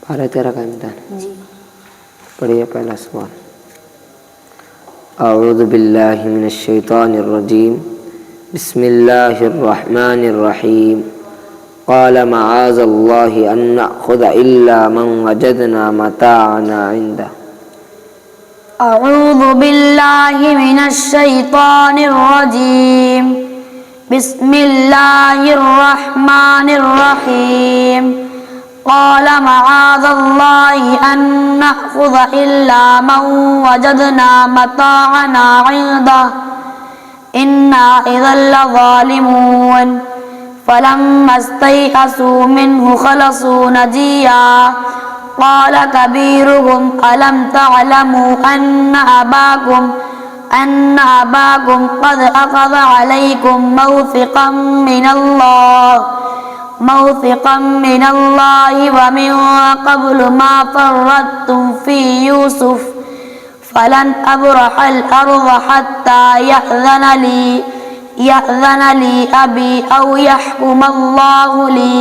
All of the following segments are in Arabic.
13 का इम्तिहान जी। पढ़िए पहला सवाल। अऊज़ु बिल्लाहि मिनश शैतानिर रजीम बिस्मिल्लाहिर रहमानिर रहीम क़ाल मआज़ल्लाहि अन नअख़ुज़ इल्ला मन वजदना मताअना इंदह। अऊज़ु बिल्लाहि मिनश शैतानिर रजीम बिस्मिल्लाहिर रहमानिर रहीम क़ाल मआज़ल्लाहि अन नअख़ुज़ इल्ला मन वजदना मताअना इंदह इन्ना इज़न लज़ालिमून। फलम्मा इस्तयअसू मिन्हु खलसू नजिया क़ाल कबीरुहुम अलम तअलमू अन्न अबाकुम क़द अख़ज़ अलैकुम मौसिक़न मिनल्लाहि व मिन क़ब्लु मा फ़र्रत्तुम फ़ी यूसुफ़ फ़लन अब्रहल अर्ज़ हत्ता यअज़न ली अबी औ यहकुमल्लाहु ली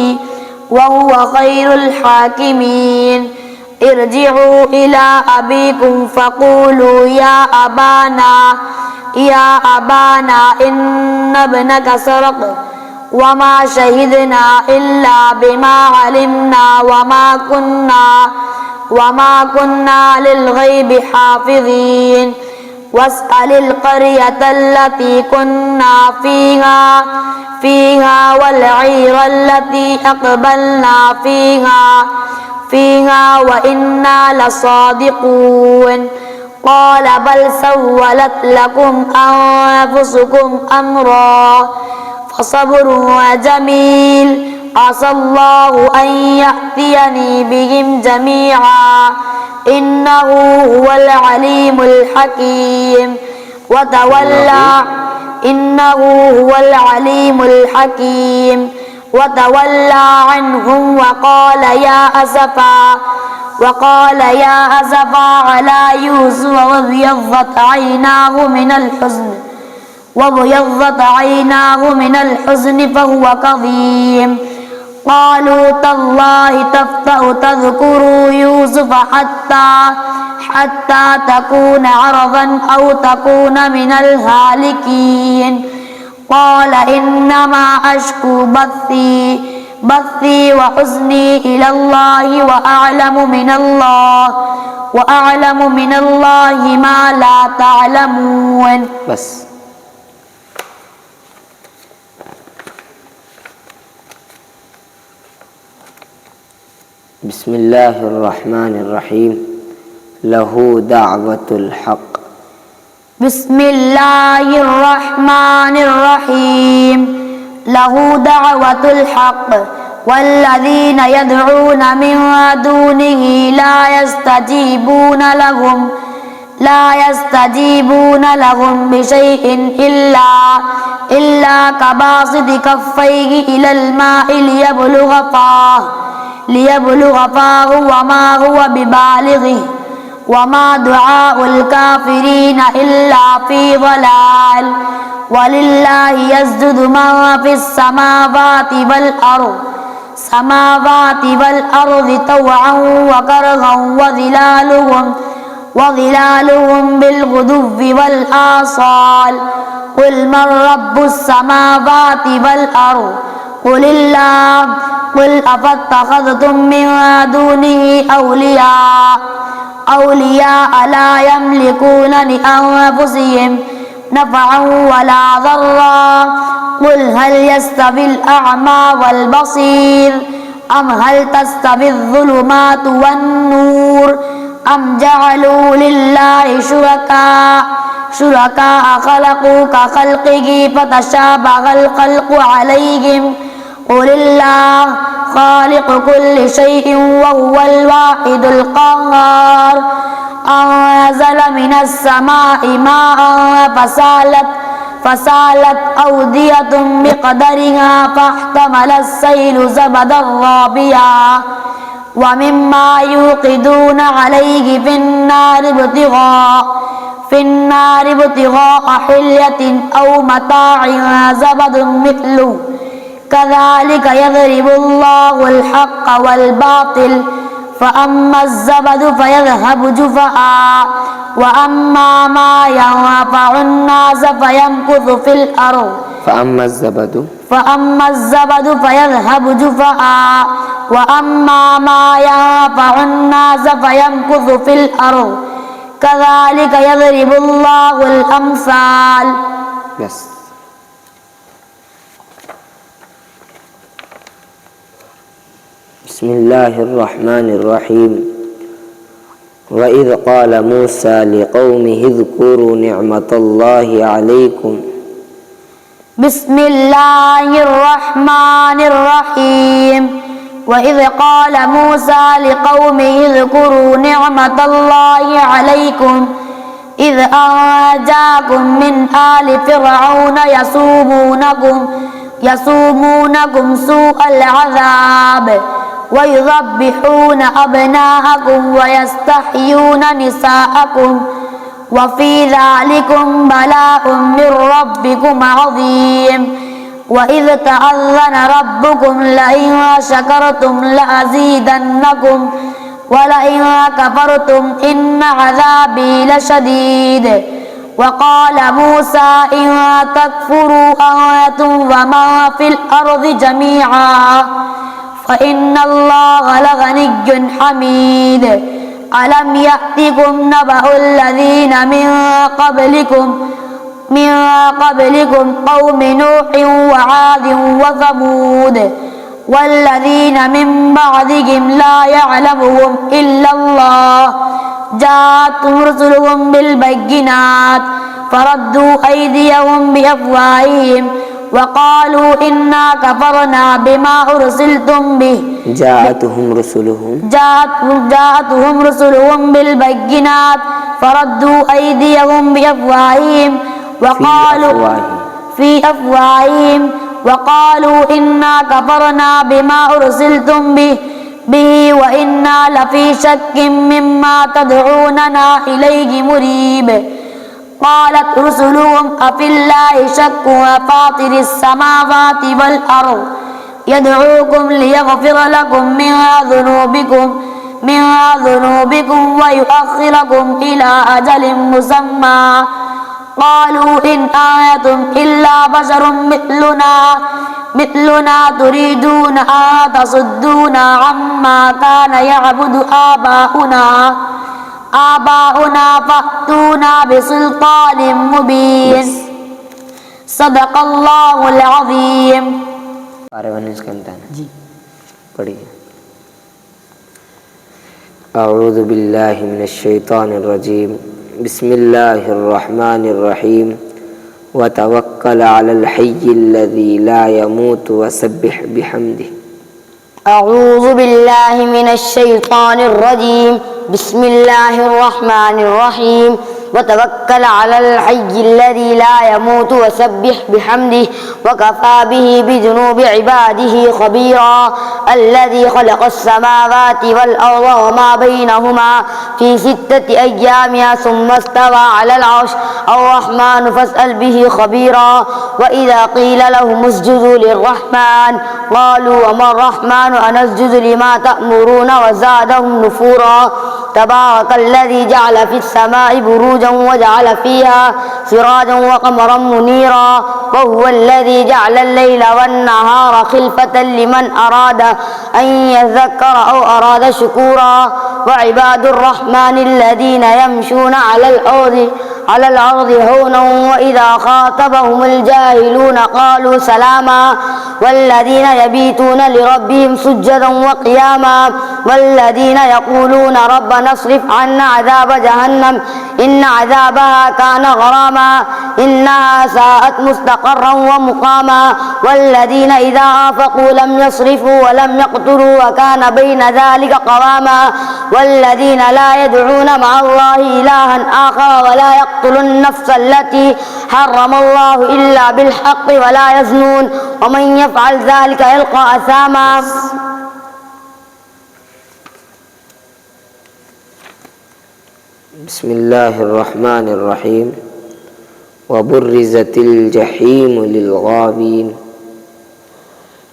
व हुवा ख़ैरुल हाकिमीन। इरजिऊ इला अबीकुम फ़क़ूलू या अबाना इन्न इब्नक सरक़ वमा शहिदना इल्ला बिमा अलिमना वमा कुन्ना लिल-ग़ैबि हाफ़िज़ीन। वस्अलिल क़र्यतल्लती कुन्ना फ़ीहा वल-ईरल्लती अक़बलना फ़ीहा व इन्ना लसादिक़ून। क़ाल बल सव्वलत लकुम अन्फ़ुसुकुम अम्रा फ़सब्रुन जमील असल्लाहु अन यअतियनी बिहिम जमीआ इन्नहु हुवल अलीमुल हकीम। वतवल्ला अन्हुम वक़ाल या असफ़ा अला यूसुफ़ वब्यज़्ज़त ऐनाहु मिनल हुज़्न फ़हुव कज़ीम। क़ालू तल्लाहि तफ़्तअु तज़कुरु यूसुफ़ हत्ता तकून अरज़न औ तकून मिनल हालिकीन। क़ाल इन्नमा अश्कू बस्सी व हुज़्नी इलल्लाहि व अअलमु मिनल्लाहि मा ला तअलमून। बस। बिस्मिल्लाहिर रहमानिर रहीम लहू दाअवतुल हक़। बिस्मिल्लाहिर रहमानिर रहीम लहू दाअवतुल हक़ वल्लज़ीना यदऊन मिन दूनिही ला यस्तजीबून लहुम बिशैइन इल्ला कबासिति कफ़्फ़ैहि इलल माइ लियबलुग़ फ़ाहु वमा हुवा बिबालिग़िही वमा दुआउल काफ़िरीन इल्ला फ़ी ज़लाल। वलिल्लाहि यस्जुदु मा फ़िस समावाति वल अर्ज़ि तौअन व करहन वज़िलालुहुम बिलग़ुदुव्वि वल आसाल। क़ुल मन रब्बुस समावाति वल अर्ज़ क़ुलिल्लाह क़ुल अफ़त्तख़ज़्तुम मिन दूनिही औलियाअ ला यमलिकून लिअन्फ़ुसिहिम नफ़अन वला ज़र्रा। क़ुल हल यस्तविल अअमा वल बसीर अम हल तस्तविज़ ज़ुलुमातु वन नूर अम जअलू लिल्लाहि शुरकाअ ख़लक़ू कख़ल्क़िही फ़तशाबहल ख़ल्क़ु अलैहिम क़ुलिल्लाह ख़ालिक़ु कुल्लि शैइन वहुवल वाहिदुल क़ह्हार। अनज़ल मिनस समाइ माअन फ़सालत अवदियतुम बिक़दरिहा फ़ाहतमलस सैलु ज़बदन राबिया व मिम्मा यूक़िदून अलैहि फ़िन्नारि इब्तिग़ाअ हिल्यतिन औ मताइन ज़बदुन मिथलुहु कज़ालिक यज़रिबुल्लाहुल हक़्क़ वल बातिल فأما الزبد فيذهب جفاء وأما ما ينفع الناس فيمكث في الأرض فأما الزبد فيذهب جفاء وأما ما ينفع الناس فيمكث في الأرض كذلك يضرب الله الأمثال. بس. بسم الله الرحمن الرحيم. وإذ قال موسى لقومه اذكروا نعمة الله عليكم. بسم الله الرحمن الرحيم. وإذ قال موسى لقومه اذكروا نعمة الله عليكم إذ أنجاكم من آل فرعون يسومونكم سوء العذاب ويذبحون أبناءكم ويستحيون نساءكم وفي ذلكم بلاء من ربكم عظيم. وإذ تأذن ربكم لئن شكرتم لأزيدنكم ولئن كفرتم إن عذابي لشديد. وقال موسى إن تكفروا أنتم ومن في الأرض جميعا فإن الله لغني حميد. ألم يأتكم نبأ الذين من قبلكم قوم نوح وعاد وثمود والذين من بعدهم لا يعلمهم إلا الله جاءتهم رسلهم بالبينات فردوا أيديهم بأفواههم وقالوا إنا كفرنا بما أرسلتم به. جاءتهم رسلهم بالبينات فردوا أيديهم بأفواههم وقالوا إنا كفرنا بما أرسلتم به وإنا لفي شك مما تدعوننا إليه مريب. قالت رسلهم أفي الله شك فاطر السماوات والأرض يدعوكم ليغفر لكم من ذنوبكم ويؤخركم إلى أجل مسمى. قالوا إن أنتم إلا بشر مثلنا تريدون أن تصدونا عما كان يعبد آباؤنا فأتونا بسلطان مبين. صدق الله العظيم. أعوذ بالله من الشيطان الرجيم. بسم الله الرحمن الرحيم. وتوكل على الحي الذي لا يموت وسبح بحمده. أعوذ بالله من الشيطان الرجيم. بسم الله الرحمن الرحيم. وتوكل على الحي الذي لا يموت وسبح بحمده وكفى به بذنوب عباده خبيرا. الذي خلق السماوات والأرض وما بينهما في 6 أيام ثم استوى على العرش الرحمن فاسأل به خبيرا. وإذا قيل لهم اسجدوا للرحمن قالوا وما الرحمن أنسجد لما تأمرون وزادهم نفورا. تبارك الذي جعل في السماء بروجا وجعل فيها سراجا وقمرا منيرا. وهو الذي جعل الليل والنهار خلفة لمن أراد أن يذكر أو أراد شكورا. وعباد الرحمن الذين يمشون على الأرض هونا وإذا خاطبهم الجاهلون قالوا سلاما. والذين يبيتون لربهم سجدا وقياما. والذين يقولون ربنا اصرف عنا عذاب جهنم إن عذابها كان غراما إنها ساءت مستقرا ومقاما. والذين إذا أنفقوا لم يسرفوا ولم يقتروا وكان بين ذلك قواما. والذين لا يدعون مع الله إلها آخر ولا يقتلون النفس التي حرم الله إلا بالحق ولا يزنون ومن يفعل ذلك يلقى أثاما. بسم الله الرحمن الرحيم. وبرزت الجحيم للغاوين.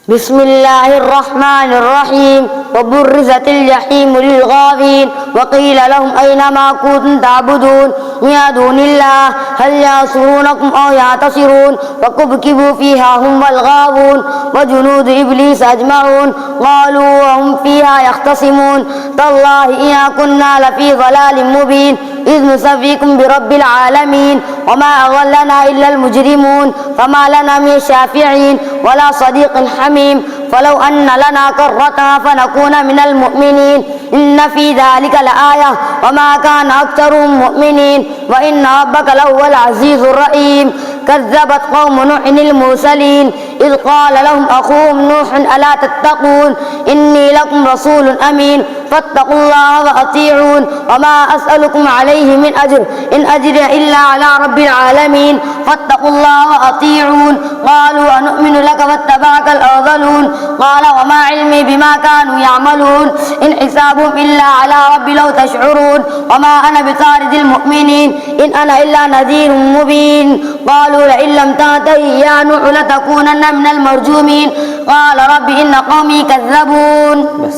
بسم الله الرحمن الرحيم. وبرزت الجحيم للغاوين وقيل لهم أين ما كنتم تعبدون من دون الله هل ينصرونكم أو يعتصرون وكبكبوا فيها هم والغاوون وجنود إبليس أجمعون قالوا وهم فيها يختصمون تالله إنا كنا لفي ضلال مبين إذ نسويكم برب العالمين وما أضلنا إلا المجرمون فما لنا من شافعين ولا صديق حميم فلو أن لنا كرة فنكون من المؤمنين إن في ذلك لآية وما كان أكثرهم مؤمنين وإن ربك لهو العزيز الرحيم كذبت قوم نوح المرسلين إذ قال لهم أخوهم نوح ألا تتقون إني لكم رسول أمين فاتقوا الله وأطيعون وما أسألكم عليه من أجر إن أجري إلا على رب العالمين فاتقوا الله وأطيعون قالوا أنؤمن لك واتبعك الأرذلون قال وما علمي بما كانوا يعملون إن حسابهم إلا على ربي لو تشعرون وما أنا بطارد المؤمنين إن أنا إلا نذير مبين قالوا لئن لم تنتهي يا نوح لتكونن من المرجومين قال رب إن قومي كذبون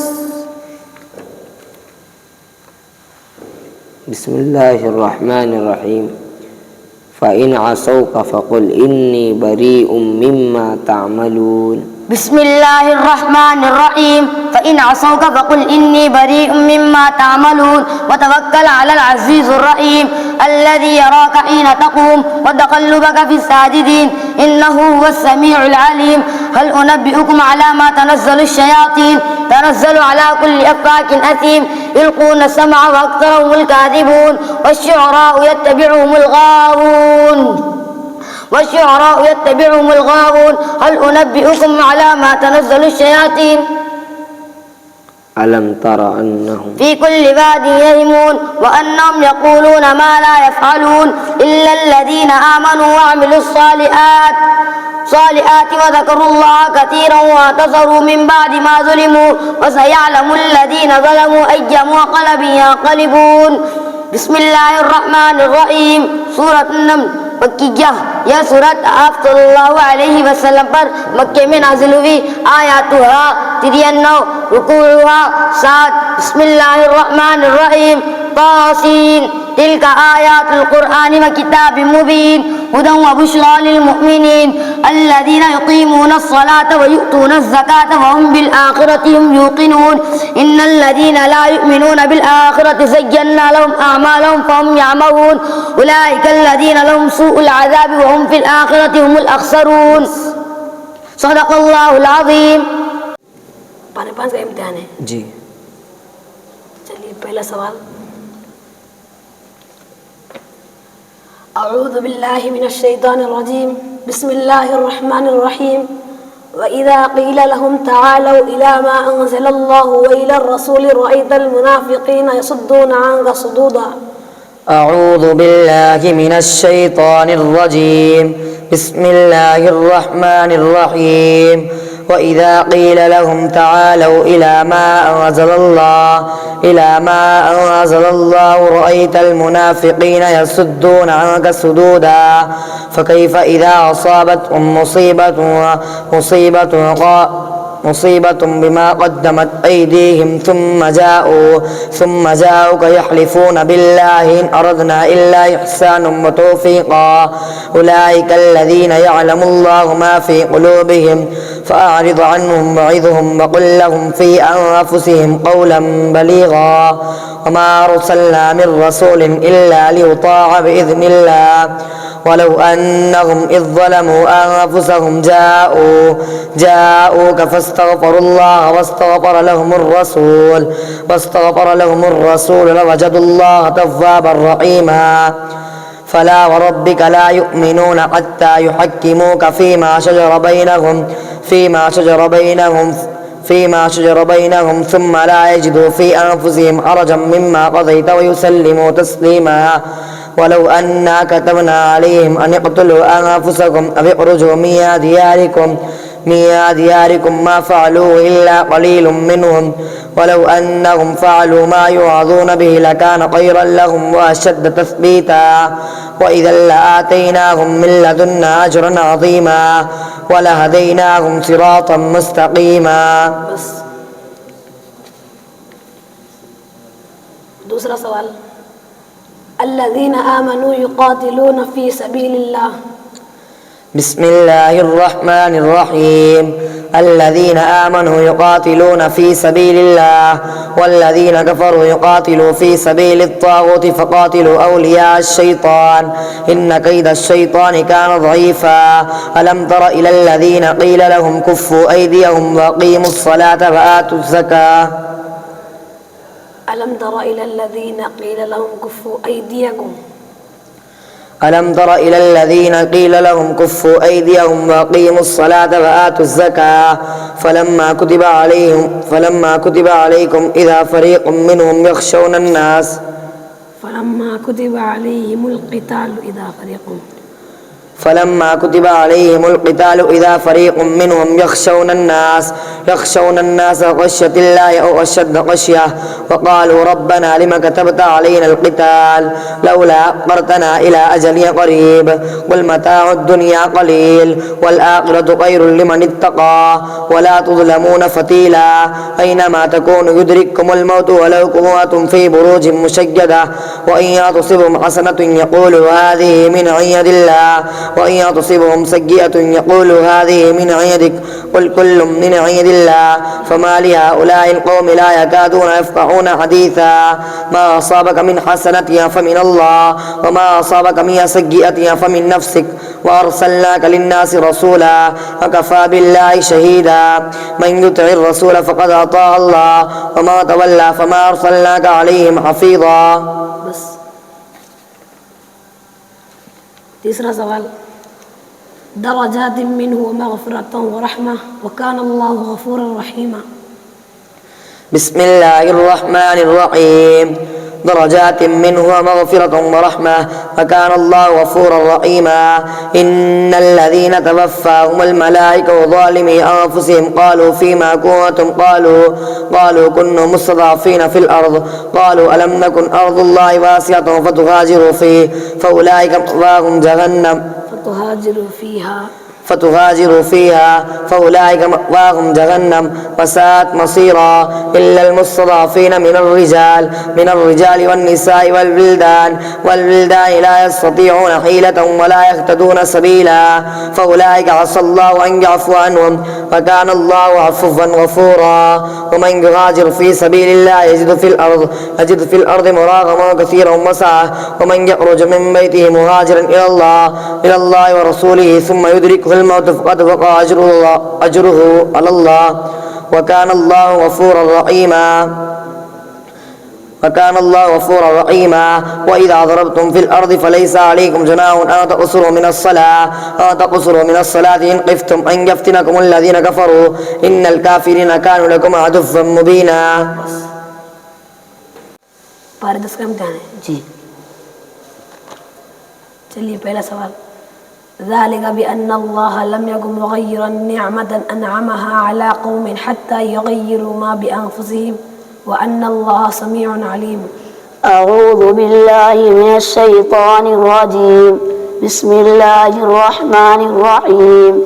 بسم الله الرحمن الرحيم فإن عصوك فقل إني بريء مما تعملون بسم الله الرحمن الرحيم فإن عصوك فقل إني بريء مما تعملون وتوكل على العزيز الرحيم الذي يراك حين تقوم وتقلبك في الساجدين إنه هو السميع العليم هل أنبئكم على ما تنزل الشياطين تنزل على كل أفاك أثيم يلقون السمع وأكثرهم الكاذبون والشعراء يتبعهم الغاوون هل أنبئكم على ما تنزل الشياطين ألم تر أنهم في كل واد يهيمون وأنهم يقولون ما لا يفعلون إلا الذين آمنوا وعملوا الصالحات وذكروا الله كثيرا واعتصروا من بعد ما ظلموا وسيعلم الذين ظلموا أي منقلب ينقلبون بسم الله الرحمن الرحيم سورة النمل मक्किया यह सूरत आप सल्लल्लाहु अलैहि वसल्लम पर मक्के में नाजिल हुई आयातुहा 93 रुकूहा 7 बिस्मिल्लाहिर्रहमानिर्रहीम तासीन तिलक आयातुल कुरआन व किताबिम मुबीन हुदन व बुशरा लिल मुमिनीन الذين يقيمون الصلاة ويؤتون الزكاة وهم بالآخرة هم يوقنون إن الذين لا يؤمنون بالآخرة زينا لهم أعمالهم فهم يعمهون أولئك الذين لهم سوء العذاب وهم في الآخرة هم الأخسرون صدق الله العظيم. पानी का इम्तिहान है जी. चलिए पहला सवाल أعوذ بالله من الشيطان الرجيم بسم الله الرحمن الرحيم وإذا قيل لهم تعالوا إلى ما أنزل الله وإلى الرسول رأيت المنافقين يصدون عنك صدودا. أعوذ بالله من الشيطان الرجيم بسم الله الرحمن الرحيم وإذا قيل لهم تعالوا إلى ما أنزل الله رأيت المنافقين يصدون عنك صدودا فكيف إذا أصابتهم مصيبة بما قدمت أيديهم ثم جاءوك يحلفون بالله إن أردنا إلا إحسانا وتوفيقا أولئك الذين يعلم الله ما في قلوبهم فأعرض عنهم وعظهم وقل لهم في أنفسهم قولا بليغا وما أرسلنا من رسول إلا ليطاع بإذن الله ولو أنهم إذ ظلموا أنفسهم جاءوك فاستغفروا الله واستغفر لهم الرسول لوجدوا الله توابا رحيما فلا وربك لا يؤمنون حتى يحكموك فيما شجر بينهم ثم لا يجدوا في أنفسهم حرجا مما قضيت ويسلموا تسليما ولو أنا كتبنا عليهم أن اقتلوا أنفسكم أو اخرجوا من دياركم ما فعلوه إلا قليل منهم ولو أنهم فعلوا ما يوعظون به لكان خيرا لهم وأشد تثبيتا وإذا لآتيناهم من لدنا أجرا عظيما ولهديناهم صراطا مستقيما. दूसरा सवाल, अल्लज़ीना आमनू युक़ातिलूना फ़ी सबीलिल्लाह। بسم الله الرحمن الرحيم الذين آمنوا يقاتلون في سبيل الله والذين كفروا يقاتلوا في سبيل الطاغوت فقاتلوا أولياء الشيطان إن كيد الشيطان كان ضعيفا ألم تر إلى الذين قيل لهم كفوا أيديهم وأقيموا الصلاة وآتوا الزكاة ألم تر إلى الذين قيل لهم كفوا أيديكم ألم تر إلى الذين قيل لهم كفوا أيديهم وأقيموا الصلاة وآتوا الزكاة فلما كتب عليكم إذا فريق منهم يخشون الناس فلما كتب عليهم القتال إذا فريق منهم يخشون الناس خشية الله أو أشد خشية وقالوا ربنا لم كتبت علينا القتال لولا أخرتنا إلى أجل قريب قل متاع الدنيا قليل والآخرة خير لمن اتقى ولا تظلمون فتيلا أينما تكونوا يدرككم الموت ولو كنتم في بروج مشيدة وإن تصبهم حسنة يقولوا هذه من عند الله وإن تصبهم سيئة يقولوا هذه من عندك قل كل من عند الله فما لهؤلاء القوم لا يكادون يفقهون حديثا ما أصابك من حسنة فمن الله وما أصابك من سيئة فمن نفسك وأرسلناك للناس رسولا وكفى بالله شهيدا من يطع الرسول فقد أطاع الله وما تولى فما أرسلناك عليهم حفيظا. बस। तीसरा सवाल, दरजातिन मिन्हु मग़फ़िरतन व रहमह व कान अल्लाहु गफ़ूरन रहीमा। بسم الله الرحمن الرحيم درجات منه ومغفرة ورحمة وكان الله غفورا رحيما إن الذين توفاهم الملائكة وظالمي أنفسهم قالوا فيما كنتم قالوا كنا مستضعفين في الأرض قالوا ألم نكن أرض الله واسعة فتهاجروا فيه فأولئك مأواهم جهنم فتهاجروا فيها فأولئك مأواهم جهنم وساءت مصيرا إلا المستضعفين من الرجال والنساء والولدان لا يستطيعون حيلة ولا يهتدون سبيلا فأولئك عسى الله أن يعفو عنهم وكان الله عفوا غفورا ومن يهاجر في سبيل الله يجد في الأرض مراغما كثيرا وسعة ومن يخرج من بيته مهاجرا إلى الله ورسوله ثم يدركه الموت فقد وقع أجره على الله وكان الله غفورا رحيما وإذا ضربتم في الأرض فليس عليكم جناح أن تقصروا من الصلاة إن خفتم أن يفتنكم الذين كفروا إن الكافرين كانوا لكم عدوا مبينا. पारदर्श का इम्तिहान है जी। चलिए पहला सवाल, ذلك بأن الله لم يكن مغيرا نعمة أنعمها على قوم حتى يغيروا ما بأنفسهم وأن الله سميع عليم. أعوذ بالله من الشيطان الرجيم بسم الله الرحمن الرحيم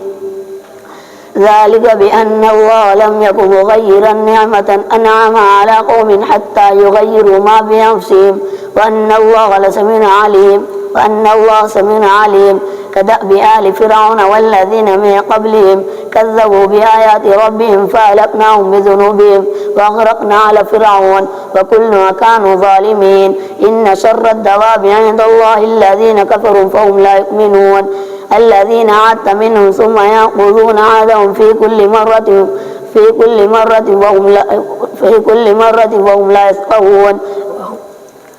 ذلك بأن الله لم يكن مغيرا نعمة أنعمها على قوم حتى يغيروا ما بأنفسهم وأن الله سميع عليم كدأب آل فرعون والذين من قبلهم كذبوا بآيات ربهم فأهلكناهم بذنوبهم وأغرقنا على فرعون وكلنا كانوا ظالمين إن شر الدواب عند الله الذين كفروا فهم لا يؤمنون الذين عاهدت منهم ثم ينقضون عهدهم في كل مرة وهم لا يفقهون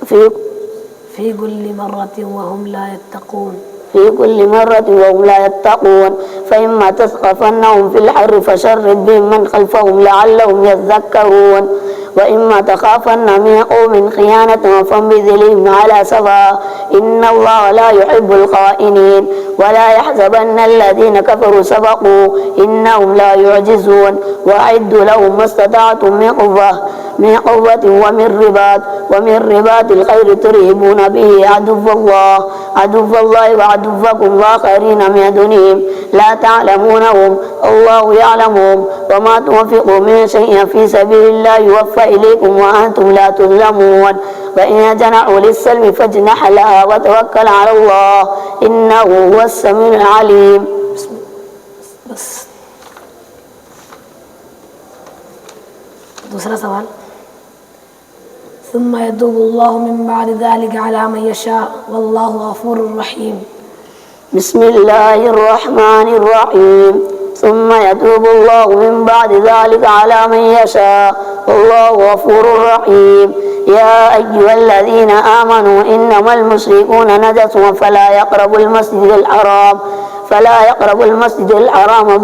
في كل مرة وهم لا يتقون فإما تثقفنهم في الحر فشرد بهم من خلفهم لعلهم يذكرون وإما تخافن من قوم خيانة فانبذ إليهم على سواء إن الله لا يحب الخائنين ولا يحسبن الذين كفروا سبقوا إنهم لا يعجزون وأعدوا لهم ما استطعتم من قوة ومن رباط الخير ترهبون به عدو الله وعدوكم وآخرين من دونهم لا تعلمونهم الله يعلمهم وما تنفقوا من شيء في سبيل الله يوفى إليكم وأنتم لا تظلمون وإن جنحوا للسلم فاجنح لها وتوكل على الله إنه هو السميع العليم. بس दूसरा सवाल ثم يتوب الله من بعد ذلك على من يشاء والله غفور رحيم. بسم الله الرحمن الرحيم. ثم يتوب الله من بعد ذلك على من يشاء والله غفور رحيم. يا أيها الذين آمنوا إنما المشركون نجس فلا يقربوا المسجد الحرام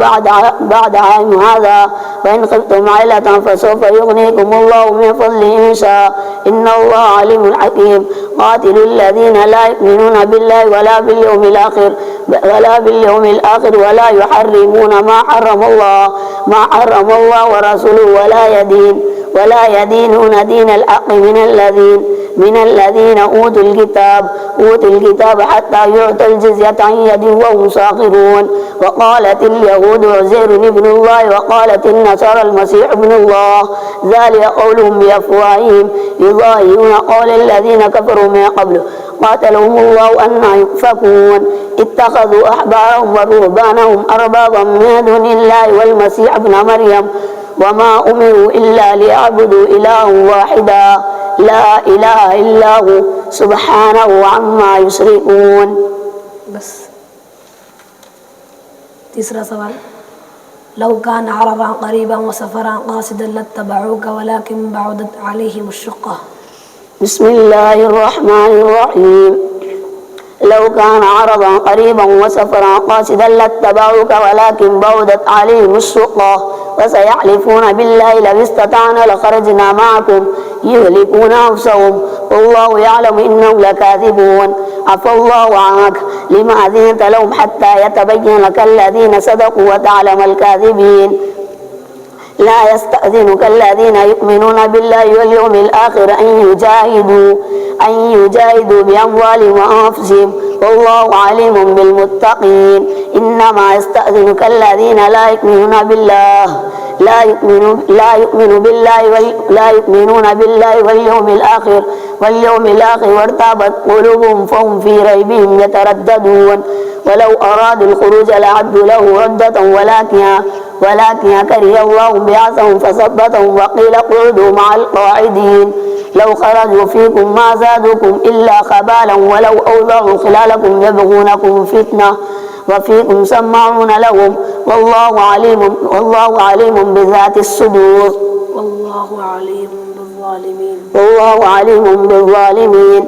بعد عام هذا وإن خفتم عيلة فسوف يغنيكم الله من فضله إن شاء إن الله عليم حكيم. قاتلوا الذين لا يؤمنون بالله ولا باليوم الآخر ولا يحرمون ما حرم الله ورسوله ولا يدينون دين الحق من الذين أوتوا الكتاب حتى يعطوا الجزية عن يد وهم صاغرون. وقالت اليهود عزير ابن الله وقالت النصارى المسيح ابن الله ذلك قولهم بأفواههم يضاهئون قول الذين كفروا من قبل قاتلهم الله أنى يؤفكون. اتخذوا أحبارهم ورهبانهم أربابا من دون الله والمسيح ابن مريم وما أمروا إلا ليعبدوا إلها واحدا لا إله إلا هو سبحانه عما يشركون. बस तीसरा सवाल لو كان عرضا قريبا وسفرا قاصدا لاتبعوك ولكن بعدت عليهم الشقة. بسم الله الرحمن الرحيم. لو كان عرضا قريبا وسفرا قاصدا لاتبعوك ولكن بعدت عليهم الشقة وسيحلفون بالله لو استطعنا لخرجنا معكم يهلكون أنفسهم والله يعلم إنهم لكاذبون. عفى الله عنك لما أذنت لهم حتى يتبين لك الذين صدقوا وتعلم الكاذبين. لا يستأذنك الذين يؤمنون بالله واليوم الآخر أن يجاهدوا بأموالهم وأنفسهم والله عليم بالمتقين. إنما يستأذنك الذين لا يؤمنون بالله واليوم الآخر وارتابت قلوبهم فهم في ريبهم يترددون. ولو أرادوا الخروج لعدوا له عدة ولكن كره الله بعثهم فثبتهم وقيل اقعدوا مع القاعدين. لو خرجوا فيكم ما زادوكم إلا خبالا ولو أوضعوا خلالكم يبغونكم فتنة وفيكم سماعون لهم والله عليم بذات الصدور. والله عليم بالظالمين.